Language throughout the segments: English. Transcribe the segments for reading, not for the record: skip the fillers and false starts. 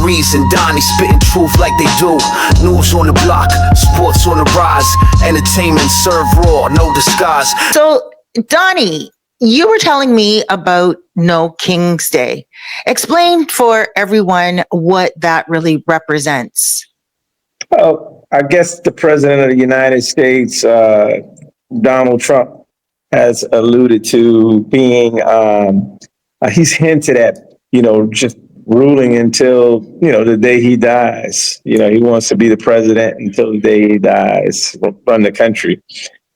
reason. Donnie spitting truth like they do. News on the block, sports on the rise, entertainment serve raw, no disguise. So, Donnie, you were telling me about No King's Day. Explain for everyone what that really represents. Well, I guess the president of the United States, Donald Trump, has alluded to being, he's hinted at, just ruling until, the day he dies. He wants to be the president until the day he dies, run the country.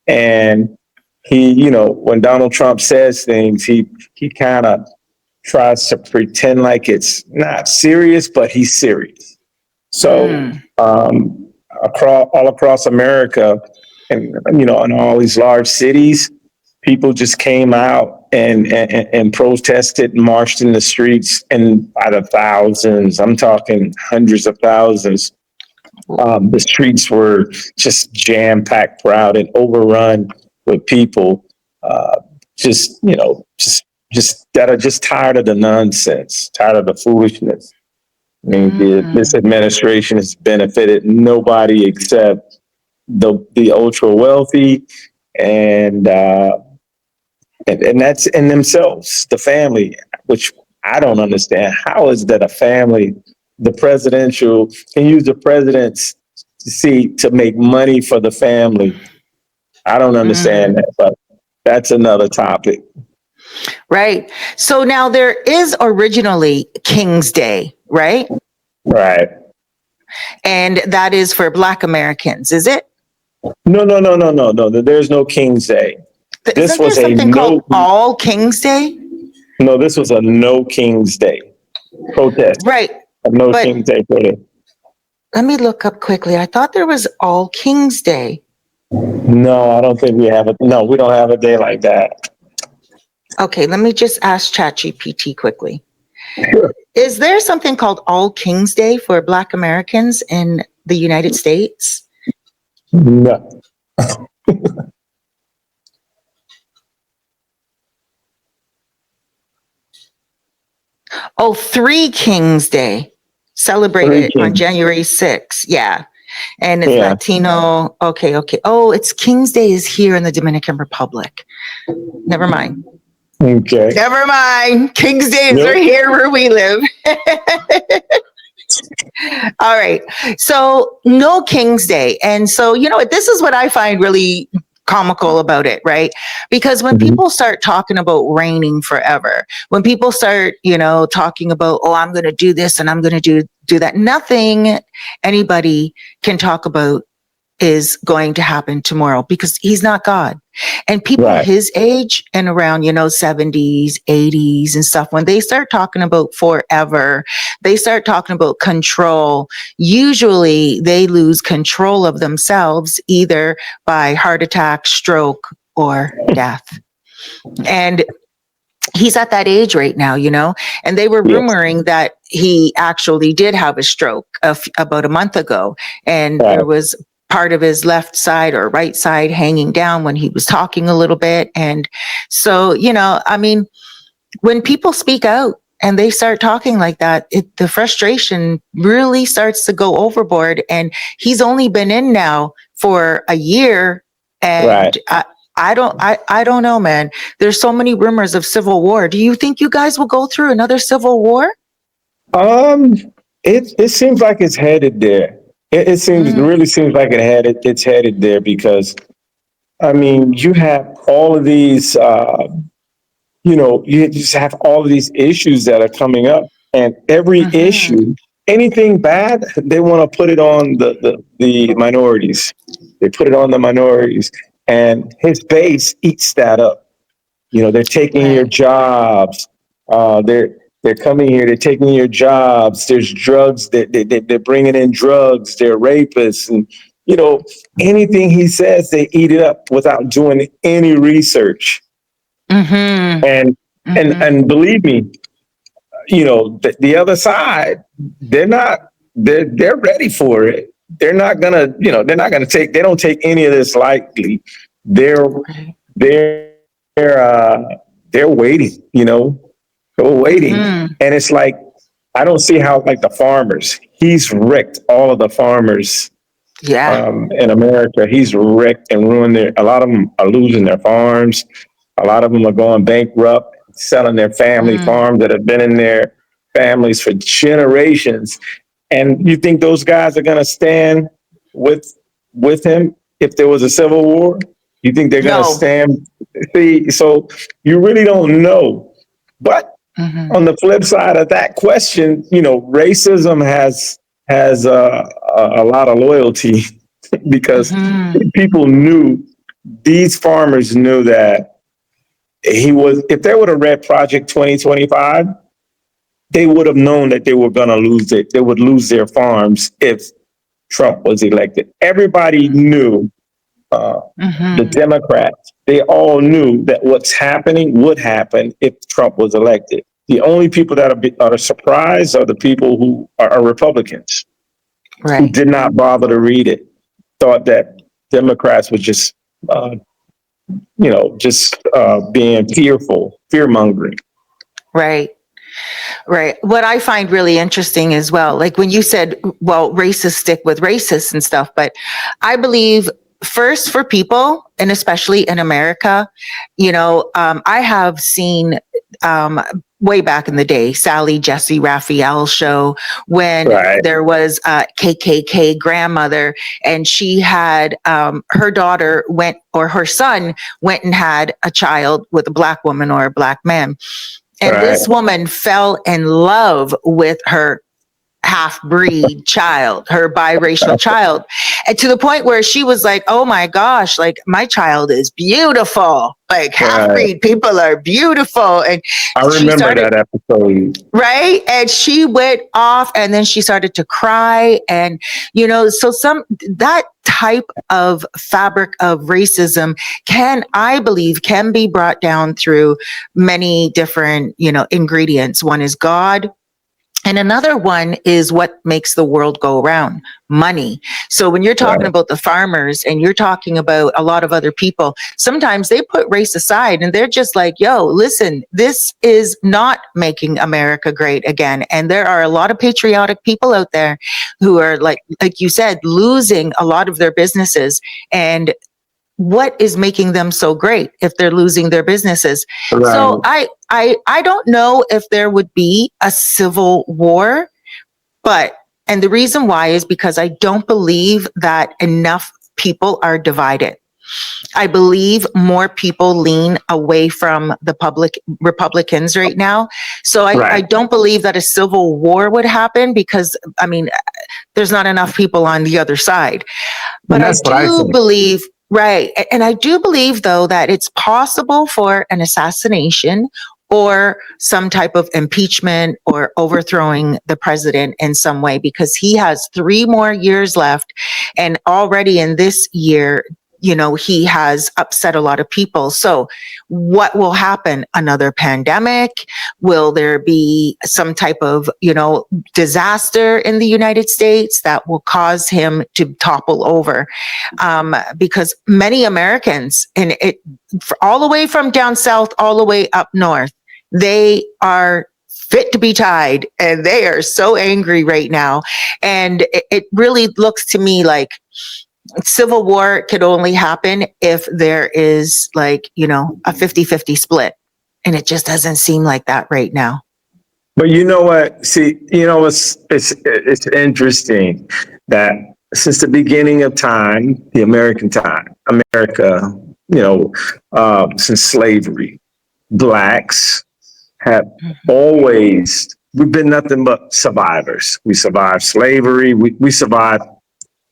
And he, when Donald Trump says things, he kind of tries to pretend like it's not serious, but he's serious. So all across America, and in all these large cities, people just came out and protested and marched in the streets, and by the thousands. I'm talking hundreds of thousands. The streets were just jam-packed, crowded, overrun with people, just that are just tired of the nonsense, tired of the foolishness. I mean, this administration has benefited nobody except the ultra wealthy, and that's in themselves, the family, which I don't understand. How is that a family, the presidential, can use the president's seat to make money for the family? I don't understand that, but that's another topic. Right. So now there is originally King's Day, right? Right. And that is for Black Americans, is it? No. There's no King's Day. This Isn't was there something called no. All King's Day? No, this was a no King's Day protest. Right. A no King's Day protest. Let me look up quickly. I thought there was All King's Day. No, I don't think we have it. No, we don't have a day like that. Okay, let me just ask ChatGPT quickly. Sure. Is there something called All King's Day for Black Americans in the United States? No. Oh, Three Kings Day, celebrated on January 6th. Yeah. And it's Latino. Okay. Oh, it's King's Day is here in the Dominican Republic. Never mind. Okay. Never mind. King's Day is right here where we live. All right. So no King's Day. And so, this is what I find really comical about it, right? Because when people start talking about reigning forever, when people start, talking about, oh, I'm going to do this and I'm going to do that, nothing anybody can talk about is going to happen tomorrow because he's not God. And people his age and around, 70s, 80s and stuff, when they start talking about forever, they start talking about control. Usually they lose control of themselves either by heart attack, stroke, or death. And he's at that age right now, and they were rumoring that he actually did have a stroke about a month ago. And there was part of his left side or right side hanging down when he was talking a little bit. And so, when people speak out and they start talking like that, the frustration really starts to go overboard. And he's only been in now for a year. And I don't know, man. There's so many rumors of civil war. Do you think you guys will go through another civil war? It seems like it's headed there. It really seems like it's headed there because, you have all of these, you just have all of these issues that are coming up, and every issue, anything bad, they want to put it on the minorities. They put it on the minorities, and his base eats that up. They're taking your jobs. They're coming here, they're taking your jobs. There's drugs, they're bringing in drugs, they're rapists. And, anything he says, they eat it up without doing any research. And believe me, the other side, they're ready for it. They're not gonna, they don't take any of this lightly. They're waiting, We're waiting. And it's like, I don't see how, like, the farmers, he's wrecked all of the farmers Yeah. in America. He's wrecked and ruined a lot of them are losing their farms. A lot of them are going bankrupt, selling their family Mm. farms that have been in their families for generations. And you think those guys are going to stand with him if there was a civil war? You think they're going to No. stand? See, so you really don't know. But Hmm. on the flip side of that question, racism has a lot of loyalty because Hmm. people knew, these farmers knew that he was, if they would have read Project 2025, they would have known that they were going to lose it. They would lose their farms if Trump was elected. Everybody knew, the Hmm. Democrats, they all knew that what's happening would happen if Trump was elected. The only people that are surprised are the people who are Republicans, who Right. did not bother to read it, thought that Democrats were just, being fearful, fear mongering. Right. Right. What I find really interesting as well, like when you said, well, racists stick with racists and stuff, but I believe first for people, and especially in America, I have seen um, way back in the day, Sally Jesse Raphael show when Right, there was a KKK grandmother and she had her daughter went or her son went and had a child with a black woman or a black man. And right, this woman fell in love with her half breed child, her biracial child. And to the point where she was like, oh my gosh, like my child is beautiful. Like half right. breed people are beautiful. And I she remember started, that episode. right. And she went off and then she started to cry. And, so that type of fabric of racism I believe, can be brought down through many different, ingredients. One is God. And another one is what makes the world go around, money. So when you're talking Right. about the farmers and you're talking about a lot of other people, sometimes they put race aside and they're just like, yo, listen, this is not making America great again. And there are a lot of patriotic people out there who are like you said, losing a lot of their businesses. And what is making them so great if they're losing their businesses? So Right. I don't know if there would be a civil war, and the reason why is because I don't believe that enough people are divided. I believe more people lean away from the public Republicans right now. So I Right. don't believe that a civil war would happen because, I mean, there's not enough people on the other side. And But I that's what I do think. believe, right. And I do believe, though, that it's possible for an assassination or some type of impeachment or overthrowing the president in some way because he has 3 more years left. And already in this year, he has upset a lot of people. So what will happen? Another pandemic? Will there be some type of, disaster in the United States that will cause him to topple over? Because many Americans, and all the way from down south, all the way up north, they are fit to be tied and they are so angry right now. And it really looks to me like civil war could only happen if there is a 50-50 split. And it just doesn't seem like that right now. But you know what? See, it's interesting that since the beginning of time, the American time, America, since slavery, blacks have always, we've been nothing but survivors. We survived slavery. We survived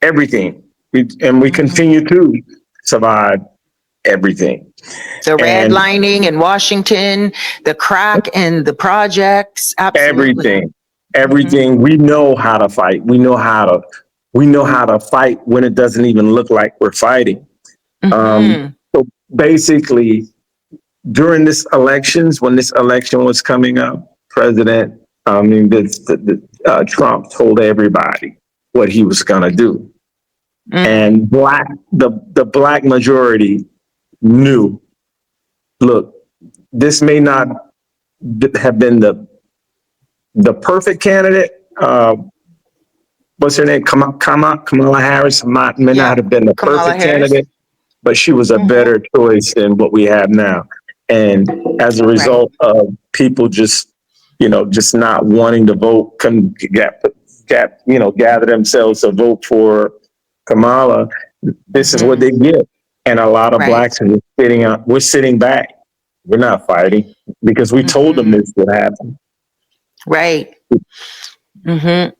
everything. We Mhm. continue to survive everything. The And redlining in Washington, the crack in the projects, absolutely. everything, Mhm. everything. We know how to fight. We know how to fight when it doesn't even look like we're fighting. Mhm. So basically, during when this election was coming up, Trump told everybody what he was going to do. Mm. And the black majority knew, look, this may not have been the perfect candidate, what's her name? Kamala Harris may Yeah, not have been the Kamala perfect Harris. candidate, but she was a Mhm. better choice than what we have now. And as a Right. result of people just, just not wanting to vote, gather themselves to vote for Kamala, this is what Mhm. they get. And a lot of Right. blacks are we're sitting back. We're not fighting because we told them Mhm. this would happen. Right. Mhm.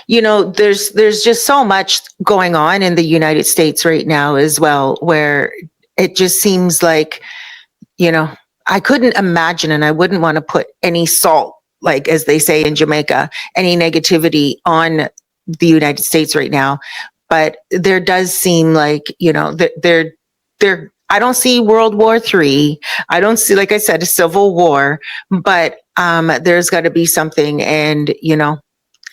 There's just so much going on in the United States right now as well, where it just seems like, you know, I couldn't imagine, and I wouldn't want to put any salt, like as they say in Jamaica, any negativity on the United States right now. But there does seem like, that they're I don't see World War III. I don't see, like I said, a civil war, but there's got to be something. And,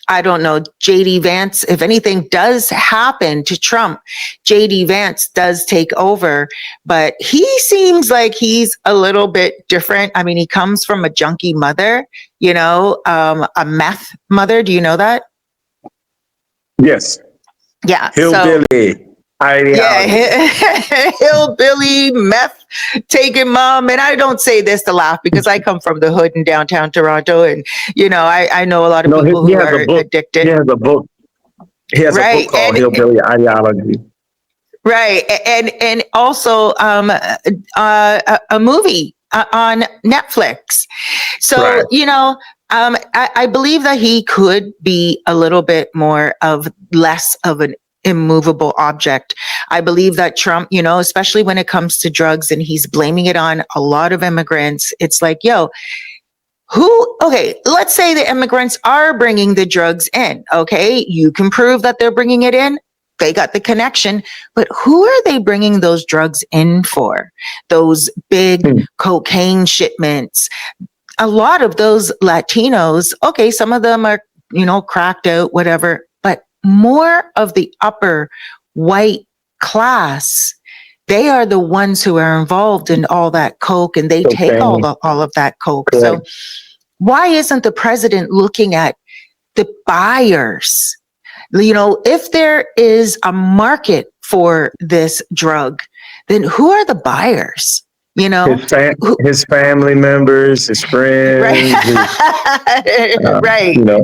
I don't know, JD Vance, if anything does happen to Trump, JD Vance does take over, but he seems like he's a little bit different. I mean, he comes from a junkie mother, a meth mother. Do you know that? Yes. Yeah. So, Hillbilly ideology. yeah, hillbilly meth taking mom. And I don't say this to laugh because I come from the hood in downtown Toronto. And, I know a lot of No, people he who has a are book. He addicted. has a book. He has a book Right. called Hillbilly Ideology. Right, and also a movie on Netflix. So Right. I believe that he could be a little bit more of less of an immovable object. I believe that Trump, especially when it comes to drugs, and he's blaming it on a lot of immigrants. It's like, yo, okay, let's say the immigrants are bringing the drugs in. Okay, you can prove that they're bringing it in. They got the connection, but who are they bringing those drugs in for? Those big Hmm. cocaine shipments. A lot of those Latinos, okay, some of them are, cracked out, whatever, but more of the upper white class, they are the ones who are involved in all that coke, and they take Okay. all of that coke. So Correct. why isn't the president looking at the buyers? If there is a market for this drug, then who are the buyers? Who, His family members, his right, friends, right. you know,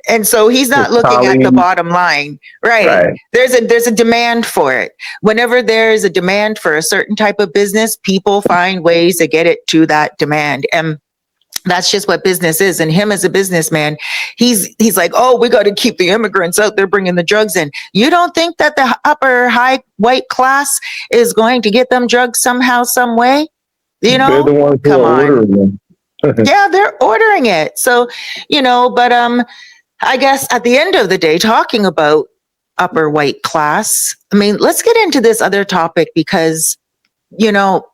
And so he's his not looking at the colleagues. bottom line, right? Right. There's a demand for it. Whenever there's a demand for a certain type of business, people find ways to get it to that demand. And that's just what business is. And him as a businessman, he's like, oh, we got to keep the immigrants out there bringing the drugs in. You don't think that the upper high white class is going to get them drugs somehow, some way? They're the ones who Come are on. ordering them. Yeah, they're ordering it. So, but I guess at the end of the day, talking about upper white class, I mean, let's get into this other topic because, you know,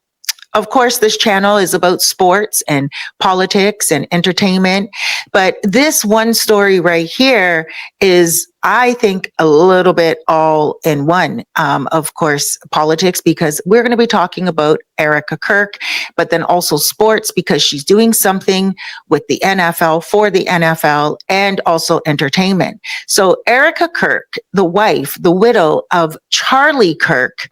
of course, this channel is about sports and politics and entertainment. But this one story right here is, I think, a little bit all in one. Of course, politics, because we're going to be talking about Erika Kirk, but then also sports because she's doing something with the NFL for the NFL, and also entertainment. So Erika Kirk, the wife, the widow of Charlie Kirk,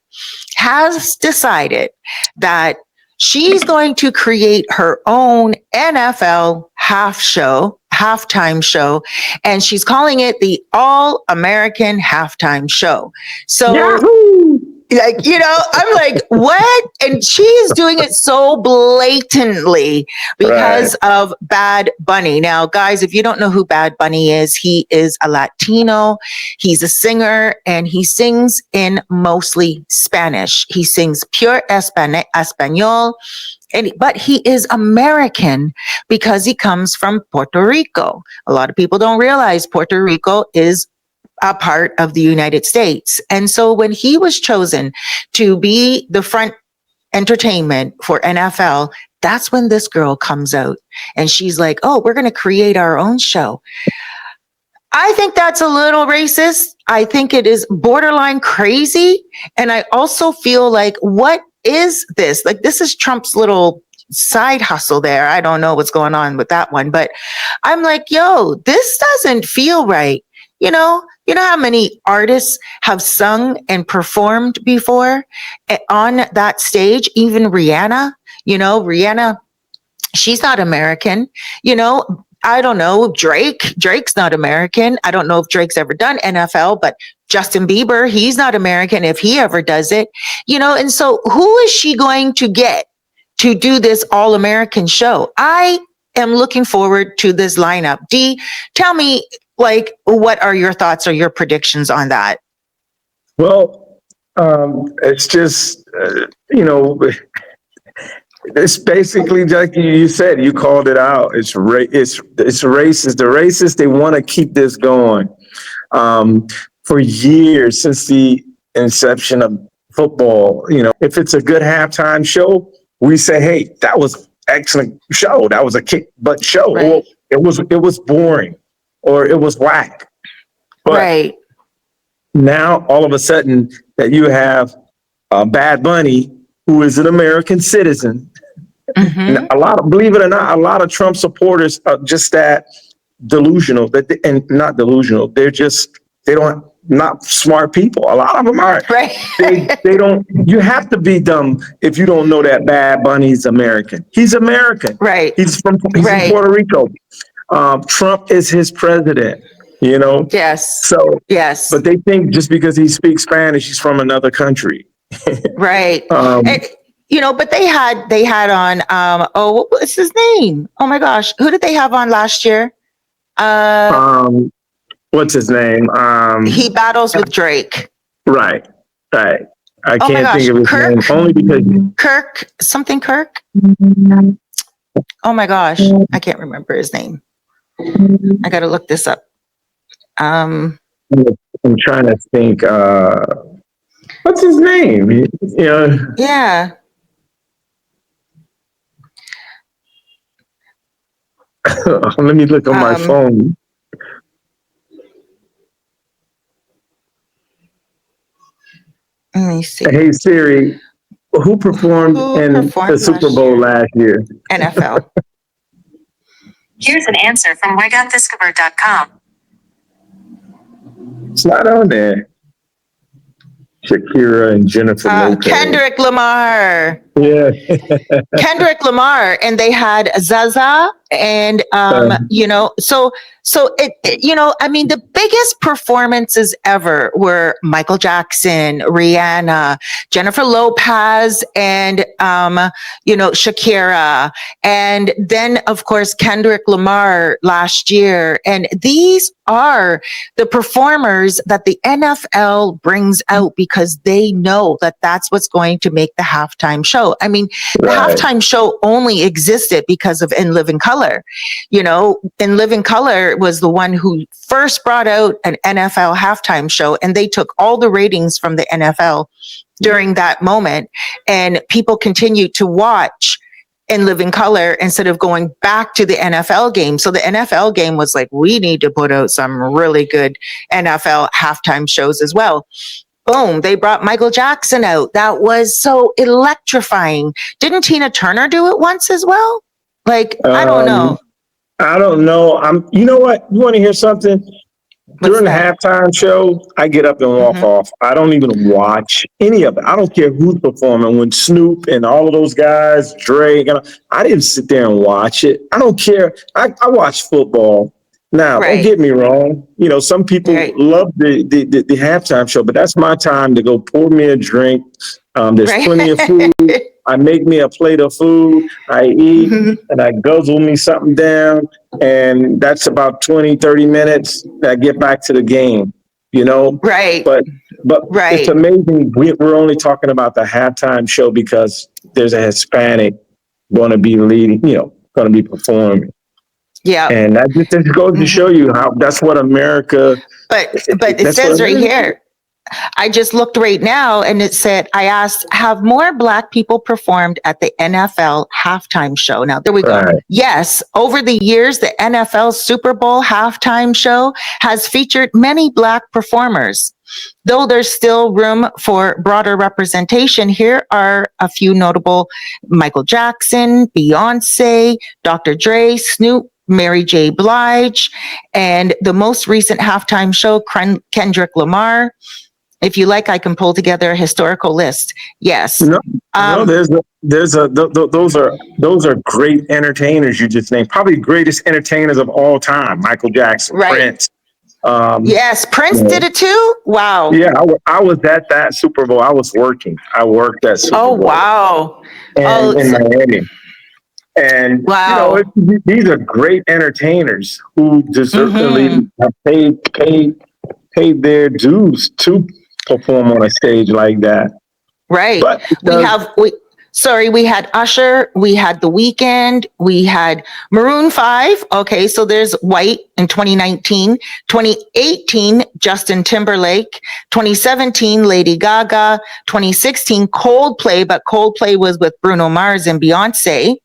has decided that she's going to create her own NFL halftime show, and she's calling it the All American Halftime Show. So, Yahoo! I'm like, what? And she's doing it so blatantly Right. because of Bad Bunny. Now, guys, if you don't know who Bad Bunny is, he is a Latino. He's a singer, and he sings in mostly Spanish. He sings pure Espanol, but he is American because he comes from Puerto Rico. A lot of people don't realize Puerto Rico is a part of the United States. And so when he was chosen to be the front entertainment for NFL, that's when this girl comes out and she's like, oh, we're going to create our own show. I think that's a little racist. I think it is borderline crazy. And I also feel like, what is this? Like, this is Trump's little side hustle there. I don't know what's going on with that one, but I'm like, yo, this doesn't feel right. You know how many artists have sung and performed before on that stage? Even Rihanna, Rihanna, she's not American. I don't know. Drake's not American. I don't know if Drake's ever done NFL, but Justin Bieber, he's not American if he ever does it, and so who is she going to get to do this all American show? I am looking forward to this lineup. Dee, tell me, what are your thoughts or your predictions on that? Well, it's just, it's basically like you said. You called it out. It's racist. The racists, they want to keep this going for years, since the inception of football. If it's a good halftime show, we say, "Hey, that was excellent show. That was a kick butt show." Right. Well, it was boring, or it was whack. But Right. now, all of a sudden, that you have Bad Bunny, who is an American citizen. Mm-hmm. And believe it or not, a lot of Trump supporters are just that delusional, and not delusional. They don't, not smart people. A lot of them aren't. Right. They don't, you have to be dumb if you don't know that Bad Bunny's American. He's American. Right. He's Right. from Puerto Rico. Trump is his president, Yes. So, yes. but they think just because he speaks Spanish, he's from another country. Right. But they had on, what was his name? Oh my gosh. Who did they have on last year? What's his name? He battles with Drake. Right. I Oh my can't gosh, think of his Kirk? name, only because Kirk, something Kirk? Oh my gosh. I can't remember his name. I got to look this up. I'm trying to think, what's his name? Yeah. Let me look on my phone. Let me see. Hey Siri, who performed in the Super Bowl last year? NFL. Here's an answer from WeGotThisCovered.com. It's not on there. Shakira and Jennifer Lopez. Kendrick Lamar. Yeah. Kendrick Lamar, and they had Zaza, and so the biggest performances ever were Michael Jackson, Rihanna, Jennifer Lopez, and Shakira, and then of course Kendrick Lamar last year. And these are the performers that the NFL brings out because they know that that's what's going to make the halftime show. I mean, the halftime show only existed because of In Living Color. In Living Color was the one who first brought out an NFL halftime show, and they took all the ratings from the NFL during that moment, and people continued to watch In Living Color instead of going back to the NFL game. So the NFL game was like, we need to put out some really good NFL halftime shows as well. Boom, they brought Michael Jackson out. That was so electrifying. Didn't Tina Turner do it once as well? I don't know. I don't know. You know what? You want to hear something? During the halftime show, I get up and walk off. I don't even watch any of it. I don't care who's performing. When Snoop and all of those guys, Drake, I didn't sit there and watch it. I don't care. I watch football. Now, don't get me wrong. Some people love the halftime show, but that's my time to go pour me a drink. There's plenty of food. I make me a plate of food. I eat and I guzzle me something down. And that's about 20, 30 minutes. I get back to the game, Right. But it's amazing. We're only talking about the halftime show because there's a Hispanic going to be leading, going to be performing. Yeah. And that just goes to show you how that's what America. But it says right here, I just looked right now and it said, I asked, have more Black people performed at the NFL halftime show? Now, there we go. Yes. Over the years, the NFL Super Bowl halftime show has featured many Black performers. Though there's still room for broader representation, here are a few notable: Michael Jackson, Beyonce, Dr. Dre, Snoop, Mary J. Blige, and the most recent halftime show, Kendrick Lamar. If you like, I can pull together a historical list. Yes. No, those are great entertainers you just named. Probably greatest entertainers of all time. Michael Jackson, Right. Prince. Yes, Prince did it too. Wow. Yeah, I was at that Super Bowl. I was working. I worked at Super Oh, Bowl. wow. And in Miami. And Wow. these are great entertainers who deservedly have paid their dues to perform on a stage like that. Right. But we had Usher, we had The Weeknd, we had Maroon 5. Okay, so there's White in 2019, 2018, Justin Timberlake, 2017, Lady Gaga, 2016, Coldplay, but Coldplay was with Bruno Mars and Beyonce.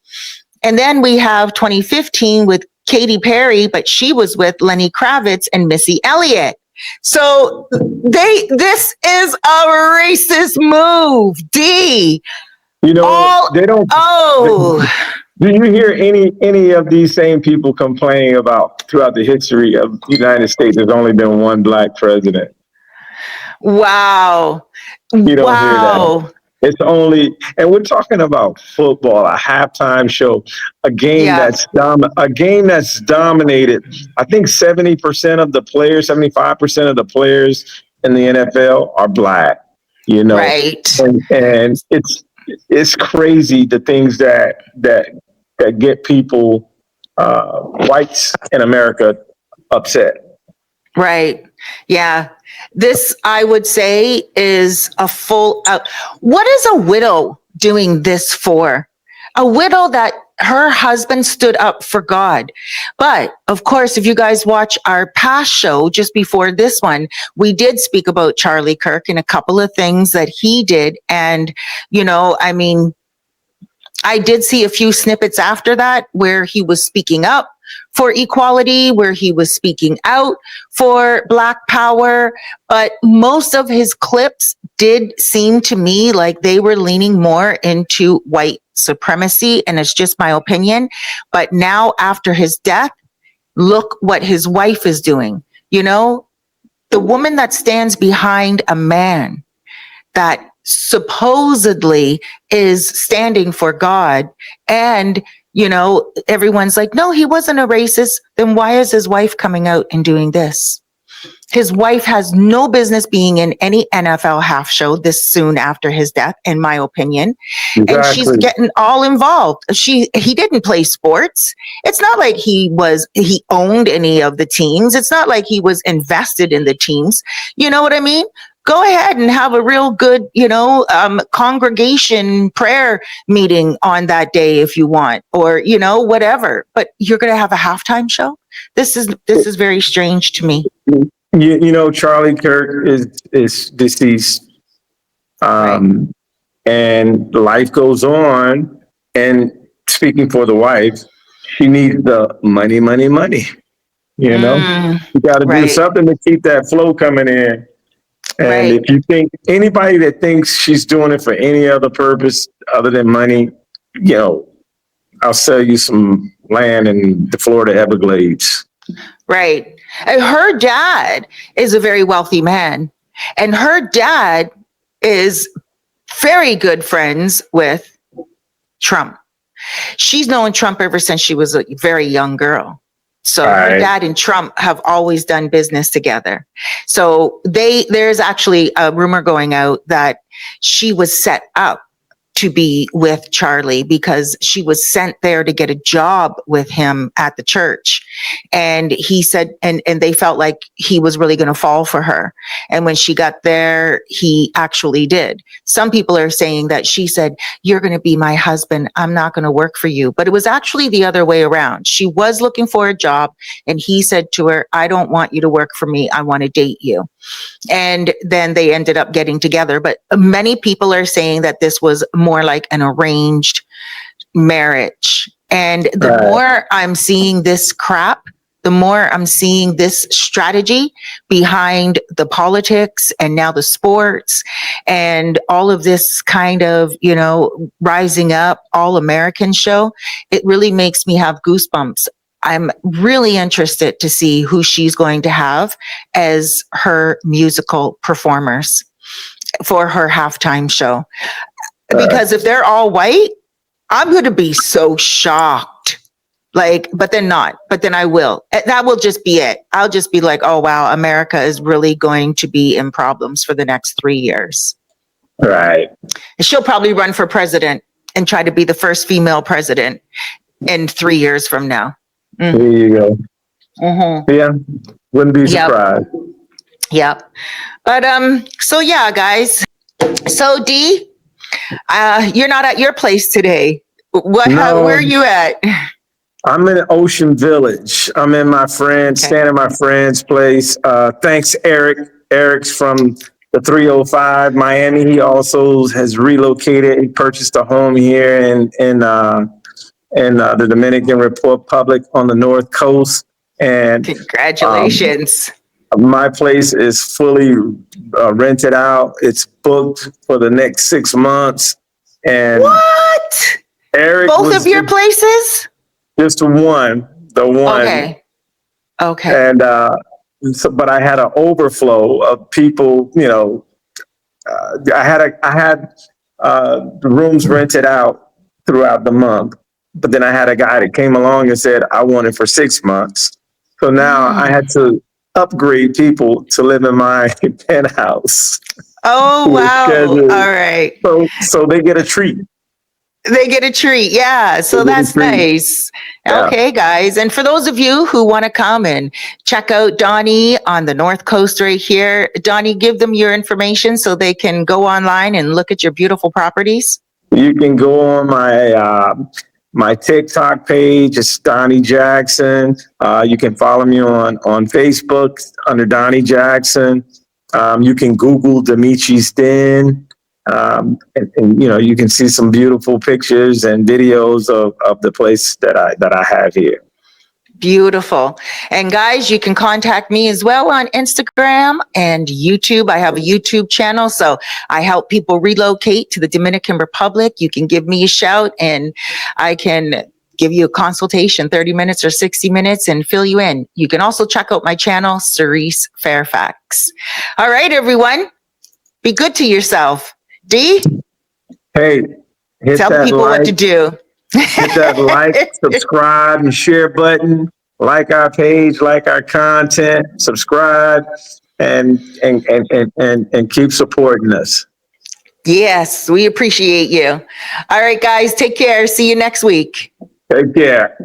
And then we have 2015 with Katy Perry, but she was with Lenny Kravitz and Missy Elliott. So this is a racist move, D. they don't. Oh, Do you hear any of these same people complaining about throughout the history of the United States? There's only been one black president. wow. You don't Wow. hear that. It's only, and we're talking about football, a halftime show, a game that's dominated. I think 70% of the players, 75% of the players in the NFL are black. Right. And it's crazy the things that get people, whites in America, upset. Right. Yeah. This, I would say, is a full out. What is a widow doing this for? A widow that her husband stood up for God. But of course, if you guys watch our past show just before this one, we did speak about Charlie Kirk and a couple of things that he did. And, I did see a few snippets after that where he was speaking up for equality, where he was speaking out for Black power. But most of his clips did seem to me like they were leaning more into white supremacy. And it's just my opinion. But now after his death, look what his wife is doing. The woman that stands behind a man that supposedly is standing for God, and everyone's like, no, he wasn't a racist. Then why is his wife coming out and doing this? His wife has no business being in any NFL half show this soon after his death, in my opinion. Exactly. And she's getting all involved. He didn't play sports. It's not like he owned any of the teams. It's not like he was invested in the teams. You know what I mean? Go ahead and have a real good, congregation prayer meeting on that day if you want, or, whatever. But you're going to have a halftime show? This is very strange to me. Charlie Kirk is deceased. And life goes on. And speaking for the wife, she needs the money. You got to do something to keep that flow coming in. And if you think anybody that thinks she's doing it for any other purpose other than money, I'll sell you some land in the Florida Everglades. Right. And her dad is a very wealthy man, and her dad is very good friends with Trump. She's known Trump ever since she was a very young girl. So her dad and Trump have always done business together. So there's actually a rumor going out that she was set up to be with Charlie because she was sent there to get a job with him at the church. And he said, and they felt like he was really going to fall for her. And when she got there, he actually did. Some people are saying that she said, "You're going to be my husband. I'm not going to work for you." But it was actually the other way around. She was looking for a job, and he said to her, "I don't want you to work for me. I want to date you." And then they ended up getting together. But many people are saying that this was more like an arranged marriage. And the more I'm seeing this crap the more I'm seeing this strategy behind the politics and now the sports and all of this kind of, rising up all American show. It really makes me have goosebumps. I'm really interested to see who she's going to have as her musical performers for her halftime show. Because if they're all white, I'm going to be so shocked. But then I will. That will just be it. I'll just be like, oh, wow, America is really going to be in problems for the next 3 years. Right. She'll probably run for president and try to be the first female president in 3 years from now. There you go. Mm-hmm. Yeah. Wouldn't be surprised. Yep. But, so yeah, guys. So D, you're not at your place today. No. Where are you at? I'm in Ocean Village. I'm in my friend, staying at my friend's place. Thanks, Eric. Eric's from the 305 Miami. He also has relocated. He purchased a home here in the Dominican Republic on the North Coast. And congratulations. My place is fully rented out. It's booked for the next 6 months. And what? Eric, both of your places? Just the one. Okay. And but I had an overflow of people. I had rooms rented out throughout the month, but then I had a guy that came along and said I want it for 6 months. So now I had to upgrade people to live in my penthouse. Oh wow! All right. So they get a treat. They get a treat. Yeah. So that's nice. Yeah. Okay, guys. And for those of you who want to come and check out Donnie on the North Coast right here, Donnie, give them your information so they can go online and look at your beautiful properties. You can go on my TikTok page. It's Donnie Jackson. You can follow me on Facebook under Donnie Jackson. You can Google Dimitri's Den. And you can see some beautiful pictures and videos of the place that I have here. Beautiful. And guys, you can contact me as well on Instagram and YouTube. I have a YouTube channel, so I help people relocate to the Dominican Republic. You can give me a shout and I can give you a consultation, 30 minutes or 60 minutes, and fill you in. You can also check out my channel, Cerise Fairfax. All right, everyone. Be good to yourself. D? Hey, tell people what to do. Hit that like, subscribe, and share button. Like our page, like our content, subscribe, and keep supporting us. Yes, we appreciate you. All right, guys, take care. See you next week. Take care.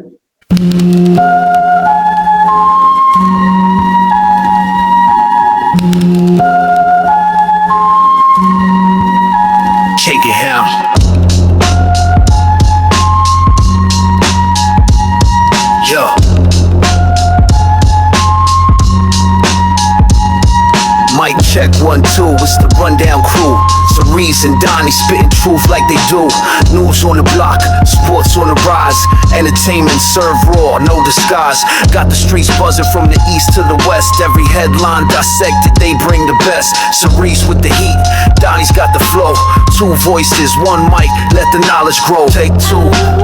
Shake it him. Yo. Mic check 1 2. It's the rundown crew. Cerise and Donnie spitting truth like they do. News on the block, sports on the rise. Entertainment served raw, no disguise. Got the streets buzzing from the east to the west. Every headline dissected, they bring the best. Cerise with the heat, Donnie's got the flow. 2 voices, 1 mic, let the knowledge grow. Take 2,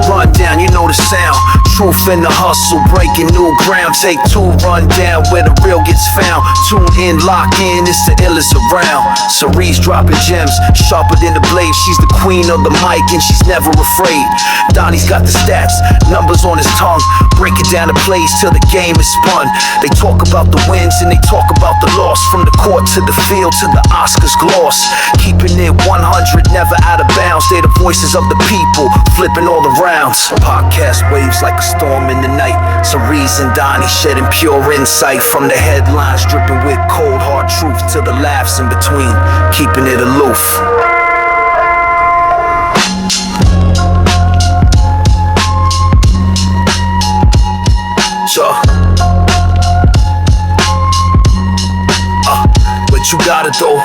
rundown, you know the sound. Truth in the hustle, breaking new ground. Take 2, rundown, where the real gets found. Tune in, lock in, it's the illest around. Cerise dropping gems, sharper than the blade. She's the queen of the mic and she's never afraid. Donnie's got the stats, numbers on his tongue. Break it down to plays till the game is spun. They talk about the wins and they talk about the loss. From the court to the field to the Oscars gloss. Keeping it 100, never out of bounds. They're the voices of the people, flipping all around. Podcast waves like a storm in the night. Cerise and Donnie shedding pure insight. From the headlines dripping with cold hard truth to the laughs in between, keeping it aloof. So, but you got it though.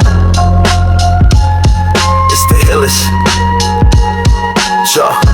It's the illest. So.